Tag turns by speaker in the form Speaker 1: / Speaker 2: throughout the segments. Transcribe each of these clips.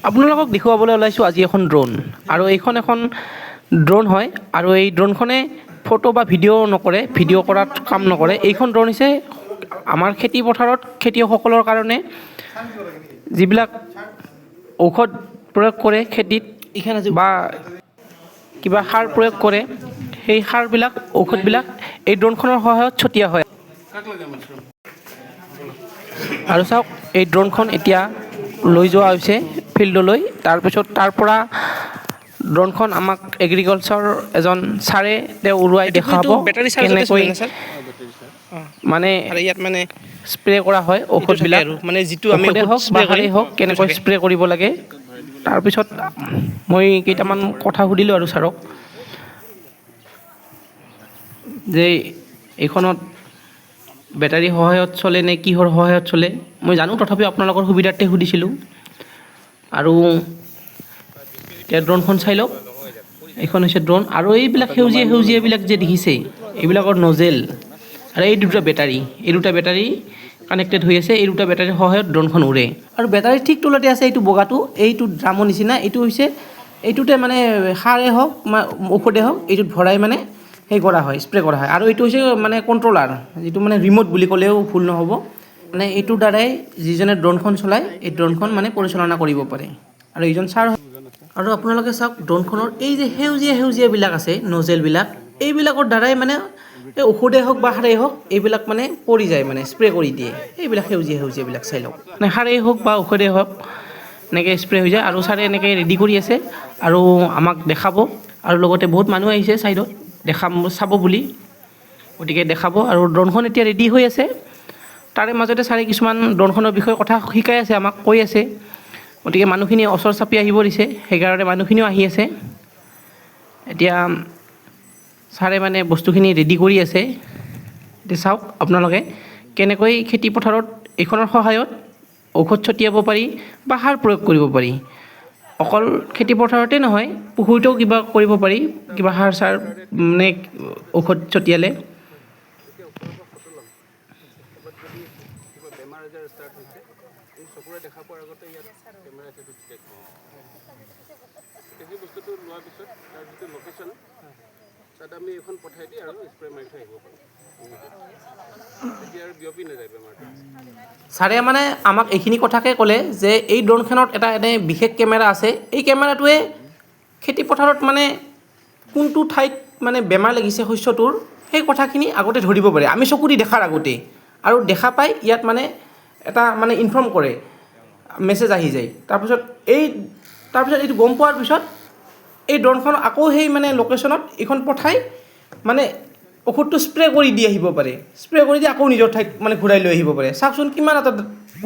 Speaker 1: আপোনালোকক দেখুৱাবলৈ ওলাইছোঁ আজি এখন ড্ৰোন আৰু এইখন এখন ড্ৰোন হয় আৰু এই ড্ৰোনখনে ফটো বা ভিডিঅ' নকৰে, ভিডিঅ' কৰাত কাম নকৰে। এইখন ড্ৰোন হৈছে আমাৰ খেতি পথাৰত খেতিয়কসকলৰ কাৰণে যিবিলাক ঔষধ প্ৰয়োগ কৰে খেতিত বা কিবা সাৰ প্ৰয়োগ কৰে, সেই সাৰবিলাক ঔষধবিলাক এই ড্ৰোনখনৰ সহায়ত ছটিওৱা হয়। আৰু চাওক এই ড্ৰোনখন এতিয়া লৈ যোৱা হৈছে ফিল্ডলৈ। তাৰপিছত তাৰ পৰা ড্ৰোনখন আমাক এগ্ৰিকালচাৰ এজন ছাৰে তেওঁ উৰুৱাই দেখাব কেনেকৈ মানে
Speaker 2: ইয়াত মানে
Speaker 1: স্প্ৰে কৰা হয় ঔষধবিলাক,
Speaker 2: মানে যিটো আমি
Speaker 1: ঔষধে হওক বা সাৰেই হওক কেনেকৈ স্প্ৰে কৰিব লাগে। তাৰপিছত মই কেইটামান কথা সুধিলোঁ আৰু ছাৰক যে এইখনত বেটাৰী সহায়ত চলে নে কিহৰ সহায়ত চলে মই জানো, তথাপিও আপোনালোকৰ সুবিধাৰ্থে সুধিছিলোঁ। আৰু এতিয়া ড্ৰোনখন চাই লওক, এইখন হৈছে ড্ৰোন আৰু এইবিলাক সেউজীয়া সেউজীয়াবিলাক যে দেখিছে এইবিলাকৰ নজেল আৰু এই দুটা বেটাৰী কানেক্টেড হৈ আছে। এই দুটা বেটাৰীৰ সহায়ত ড্ৰোনখন উৰে আৰু বেটাৰীৰ ঠিক তলতে আছে এইটো বগাটো, এইটো ড্ৰামৰ নিচিনা। এইটো হৈছে এইটোতে মানে সাৰেই হওক ঔষধে হওক এইটোত ভৰাই মানে সেই কৰা হয়, স্প্ৰে কৰা হয়। আৰু এইটো হৈছে মানে কণ্ট্ৰলাৰ, যিটো মানে ৰিম'ট বুলি ক'লেও ভুল নহ'ব। মানে এইটোৰ দ্বাৰাই যিজনে ড্ৰোনখন চলায় এই ড্ৰোনখন মানে পৰিচালনা কৰিব পাৰে। আৰু এইজন ছাৰ আৰু আপোনালোকে চাওক ড্ৰোনখনৰ এই যে সেউজীয়া সেউজীয়াবিলাক আছে নজেলবিলাক, এইবিলাকৰ দ্বাৰাই মানে এই ঔষধেই হওক বা সাৰেই হওক এইবিলাক মানে পৰি যায়, মানে স্প্ৰে কৰি দিয়ে। এইবিলাক সেউজীয়া সেউজীয়াবিলাক চাই লওক, মানে সাৰেই হওক বা ঔষধেই হওক এনেকৈ স্প্ৰে হৈ যায়। আৰু ছাৰে এনেকৈ ৰেডি কৰি আছে আৰু আমাক দেখাব। আৰু লগতে বহুত মানুহ আহিছে ছাইডত চাব বুলি, গতিকে দেখাব। আৰু ড্ৰোনখন এতিয়া ৰেডি হৈ আছে, তাৰে মাজতে ছাৰে কিছুমান ড্ৰোনখনৰ বিষয়ে কথা শিকাই আছে, আমাক কৈ আছে। গতিকে মানুহখিনি ওচৰ চাপি আহিব দিছে, সেইকাৰণে মানুহখিনিও আহি আছে। এতিয়া ছাৰে মানে বস্তুখিনি ৰেডি কৰি আছে। এতিয়া চাওক আপোনালোকে কেনেকৈ খেতি পথাৰত এইখনৰ সহায়ত ঔষধ ছটিয়াব পাৰি বা সাৰ প্ৰয়োগ কৰিব পাৰি। অকল খেতি পথাৰতে নহয়, পুখুৰীতেও কিবা কৰিব পাৰি, কিবা সাৰ চাৰ মানে ঔষধ ছটিয়ালে।
Speaker 2: বেমাৰ আজাৰ ষ্টাৰ্ট হৈছে, এই চকুৰে দেখা পোৱাৰ আগতে ইয়াত কেমেৰা আছে ডিটেক্ট হয়। সেই বস্তুটো লোৱাৰ পিছত তাৰ যিটো লোকেশ্যন তাত আমি এখন পঠাই দি আৰু স্প্ৰে মাৰি থৈ আহিব পাৰোঁ। তেতিয়া আৰু বিয়পি নাযায় বেমাৰটো।
Speaker 1: ছাৰে মানে আমাক এইখিনি কথাকে ক'লে যে এই ড্ৰোনখনত এটা এনে বিশেষ কেমেৰা আছে, এই কেমেৰাটোৱে খেতি পথাৰত মানে কোনটো ঠাইত মানে বেমাৰ লাগিছে শস্যটোৰ সেই কথাখিনি আগতে ধৰিব পাৰে, আমি চকু দি দেখাৰ আগতেই। আৰু দেখা পাই ইয়াত মানে এটা মানে ইনফৰ্ম কৰে, মেছেজ আহি যায়। তাৰপিছত এইটো গম পোৱাৰ পিছত এই ড্ৰোনখন আকৌ সেই মানে লোকেশ্যনত এইখন পঠাই মানে ঔষধটো স্প্ৰে কৰি দি আহিব পাৰে, স্প্ৰে কৰি দি আকৌ নিজৰ ঠাইত মানে ঘূৰাই লৈ আহিব পাৰে। চাওকচোন কিমান এটা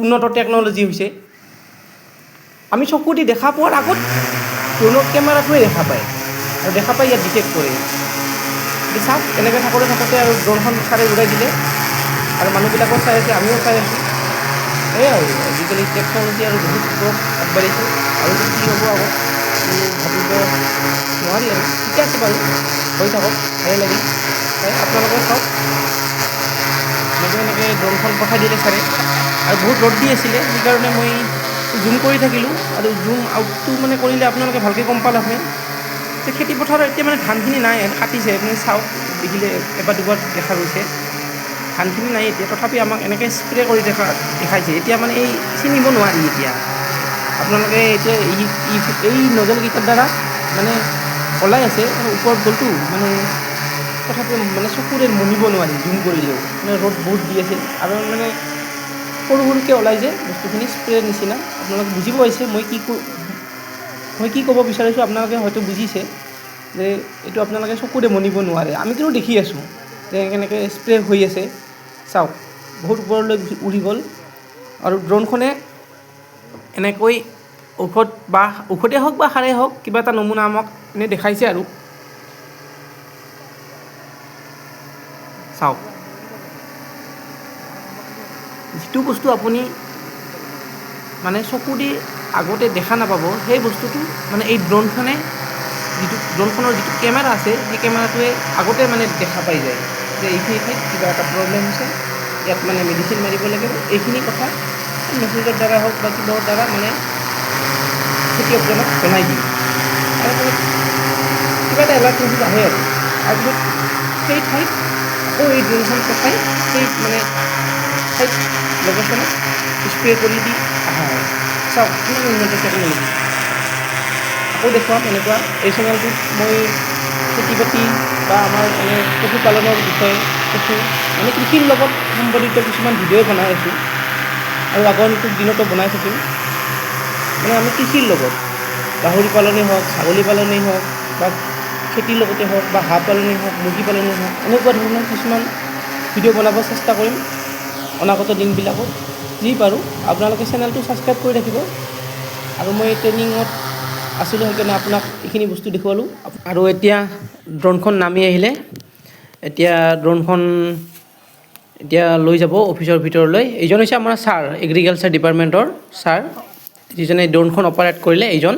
Speaker 1: উন্নত টেকন'লজি হৈছে। আমি চকু দি দেখা পোৱাৰ আগত ড্ৰোনৰ কেমেৰাটোৱে দেখা পায় আৰু দেখা পাই ইয়াত ডিটেক্ট কৰে। এতিয়া চাওক এনেকৈ থাকোঁতে আৰু ড্ৰোনখন ছাৰে উৰাই দিলে আৰু মানুহবিলাকো চাই আছে, আমিও চাই আছোঁ। সেয়াই আৰু আজিকালি টেকন'লজি আৰু বহুত ওপৰত আগবাঢ়িছে। আৰু কি হ'ব আগত ভাবিব নোৱাৰি আৰু ঠিকে আছে বাৰু, হৈ থাকক, ভালেই লাগিল। আপোনালোকে চাওক এনেকৈ ড্ৰোনখন পঠাই দিলে ছাৰে। আৰু বহুত ৰ'দ দি আছিলে, সেইকাৰণে মই জুম কৰি থাকিলোঁ। আৰু জুম আউটটো মানে কৰিলে আপোনালোকে ভালকৈ গম পালে হয় যে খেতি পথাৰত এতিয়া মানে ধানখিনি নাই, কাটিছে। আপুনি চাওক দেখিলে এবাৰ দুবাৰ দেখা গৈছে ধানখিনি নাই এতিয়া, তথাপি আমাক এনেকৈ স্প্ৰে কৰি দেখাইছে। এতিয়া মানে এই চিনিব নোৱাৰি এতিয়া আপোনালোকে এতিয়া এই নজলকেইটাৰ দ্বাৰা মানে ওলাই আছে ওপৰত গ'লটো, মানে তথাপিও মানে চকুৰে মনিব নোৱাৰি জুম কৰিলেও, মানে ৰ'দ বহুত দি আছিল। আৰু মানে সৰু সৰুকৈ ওলাই যে বস্তুখিনি স্প্ৰেৰ নিচিনা, আপোনালোকে বুজি পাইছে মই কি ক'ব বিচাৰিছোঁ। আপোনালোকে হয়তো বুজিছে যে এইটো আপোনালোকে চকুৰে মনিব নোৱাৰে, আমি কিন্তু দেখি আছোঁ যে কেনেকৈ স্প্ৰে হৈ আছে। চাওক বহুত ওপৰলৈ উৰি গ'ল। আৰু ড্ৰোনখনে এনেকৈ ঔষধেই হওক বা সাৰেই হওক কিবা এটা নমুনা আমাক এনেই দেখাইছে। আৰু চাওক যিটো বস্তু আপুনি মানে চকু দি আগতে দেখা নাপাব, সেই বস্তুটো মানে এই ড্ৰোনখনৰ যিটো কেমেৰা আছে সেই কেমেৰাটোৱে আগতে মানে দেখা পাই যায় যে এইখিনি ঠাইত কিবা এটা প্ৰব্লেম হৈছে, ইয়াত মানে মেডিচিন মাৰিব লাগিব। এইখিনি কথা মেছেজৰ দ্বাৰা হওক বা কিবাৰ দ্বাৰা মানে খেতিয়কজনক জনাই দিওঁ তাৰপিছত কিবা এটা এলাৰ্ট মেছেজ আহে আৰু তাৰপিছত সেই ঠাইত আকৌ এই ড্ৰোনখন পঠাই সেই মানে ঠাইত লোকেশ্যনত স্প্ৰে কৰি দি অহা হয় চাওক কিমান উন্নত টেকন'লজি আকৌ দেখুৱাম এনেকুৱা এই চেনেলটোত মই খেতি বাতি বা আমাৰ মানে পশুপালনৰ বিষয়ে মানে কৃষিৰ লগত সম্বন্ধিত কিছুমান ভিডিঅ' বনাই আছোঁ আৰু আগন্তুক দিনতো বনাই থাকিম মানে আমি কৃষিৰ লগত গাহৰি পালনেই হওক ছাগলী পালনেই হওক বা খেতিৰ লগতে হওক বা হাঁহ পালনেই হওক মুৰ্গী পালনেই হওক এনেকুৱা ধৰণৰ কিছুমান ভিডিঅ' বনাব চেষ্টা কৰিম অনাগত দিনবিলাকত যি পাৰোঁ আপোনালোকে চেনেলটো ছাবস্ক্ৰাইব কৰি ৰাখিব আৰু মই ট্ৰেইনিঙত আছিলোঁ সেইকাৰণে আপোনাক এইখিনি বস্তু দেখুৱালোঁ আৰু এতিয়া ড্ৰোনখন নামি আহিলে এতিয়া ড্ৰোনখন এতিয়া লৈ যাব অফিচৰ ভিতৰলৈ এইজন হৈছে আমাৰ ছাৰ এগ্ৰিকালচাৰ ডিপাৰ্টমেণ্টৰ ছাৰ যিজনে ড্ৰোনখন অপাৰেট কৰিলে এইজন